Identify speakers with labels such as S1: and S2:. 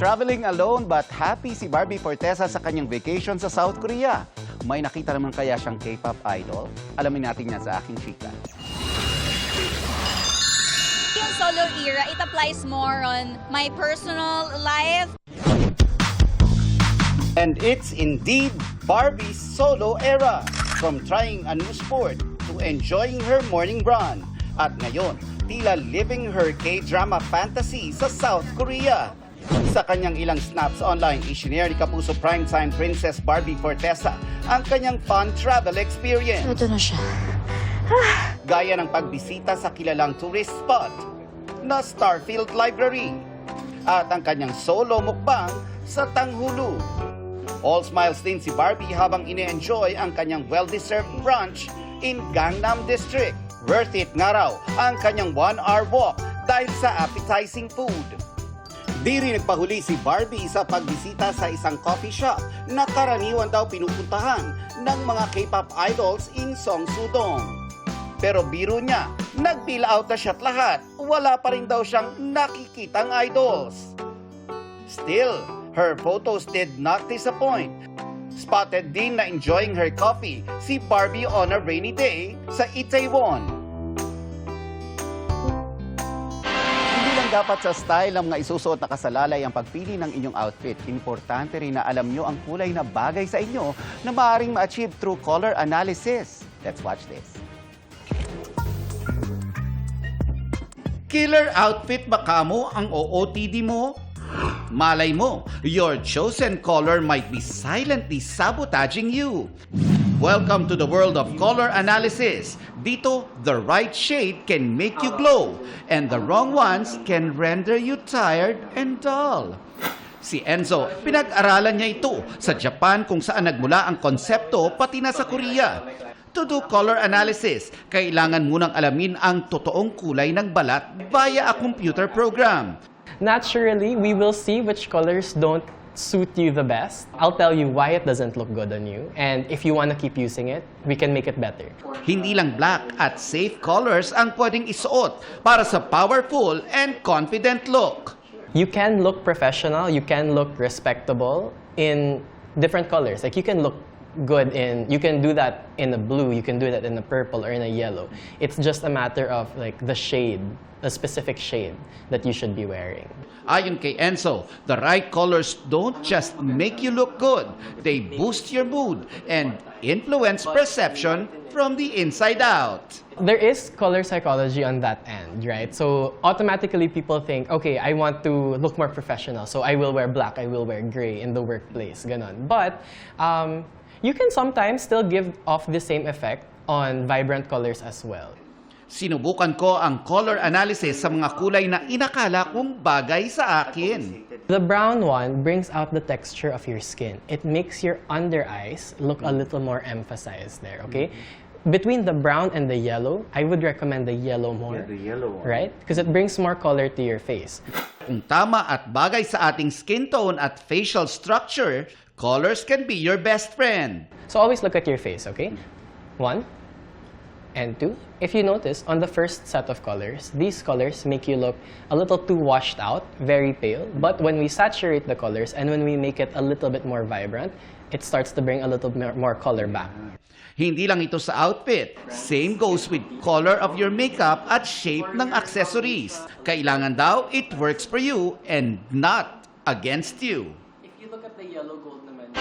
S1: Traveling alone but happy si Barbie Fortesa sa kanyang vacation sa South Korea. May nakita naman kaya siyang K-pop idol? Alamin natin yan sa aking chika.
S2: Yung solo era, it applies more on my personal life.
S1: And it's indeed Barbie's solo era. From trying a new sport to enjoying her morning run. At ngayon, tila living her K-drama fantasy sa South Korea. Sa kanyang ilang snaps online, isinare ni Kapuso primetime Princess Barbie Fortesa ang kanyang fun travel experience.
S3: Ito na siya.
S1: Gaya ng pagbisita sa kilalang tourist spot na Starfield Library at ang kanyang solo mukbang sa Tanghulu. All smiles din si Barbie habang ine-enjoy ang kanyang well-deserved brunch in Gangnam District. Worth it nga raw ang kanyang 1-hour walk dahil sa appetizing food. Di rin nagpahuli si Barbie sa pagbisita sa isang coffee shop na karaniwan daw pinupuntahan ng mga K-pop idols in Seongsu-dong. Pero biro niya, nag-peel out na siya't lahat, wala pa rin daw siyang nakikitang idols. Still, her photos did not disappoint. Spotted din na enjoying her coffee si Barbie on a rainy day sa Itaewon. Hindi lang dapat sa style ng mga isusuot na kasalalay ang pagpili ng inyong outfit. Importante rin na alam nyo ang kulay na bagay sa inyo na maaaring ma-achieve through color analysis. Let's watch this. Killer outfit ba kamo ang OOTD mo? Malay mo, your chosen color might be silently sabotaging you. Welcome to the world of color analysis. Dito, the right shade can make you glow, and the wrong ones can render you tired and dull. Si Enzo, pinag-aralan niya ito sa Japan kung saan nagmula ang konsepto pati na sa Korea. To do color analysis, kailangan munang alamin ang totoong kulay ng balat via a computer program.
S4: Naturally, we will see which colors don't suit you the best. I'll tell you why it doesn't look good on you, and if you want to keep using it, we can make it better.
S1: Hindi lang black at safe colors ang pwedeng isuot para sa powerful and confident look.
S4: You can look professional, you can look respectable in different colors. Like you can look good you can do that in a blue, you can do that in a purple or in a yellow. It's just a matter of like the shade, a specific shade that you should be wearing.
S1: Ayon kay Enzo, the right colors don't just make you look good, they boost your mood and influence perception from the inside out.
S4: There is color psychology on that end, right? So automatically people think, okay, I want to look more professional, so I will wear black, I will wear gray in the workplace, ganon. But you can sometimes still give off the same effect on vibrant colors as well.
S1: Sinubukan ko ang color analysis sa mga kulay na inakala kong bagay sa akin.
S4: The brown one brings out the texture of your skin. It makes your under eyes look a little more emphasized there, okay? Between the brown and the yellow, I would recommend the yellow more.
S1: The yellow one.
S4: Right? Because it brings more color to your face.
S1: Kung tama at bagay sa ating skin tone at facial structure, colors can be your best friend.
S4: So always look at your face, okay? 1 and 2. If you notice, on the first set of colors, these colors make you look a little too washed out, very pale. But when we saturate the colors and when we make it a little bit more vibrant, it starts to bring a little more color back.
S1: Hindi lang ito sa outfit. Same goes with color of your makeup at shape ng accessories. Kailangan daw it works for you and not against you.
S4: If you look at the yellow gold naman,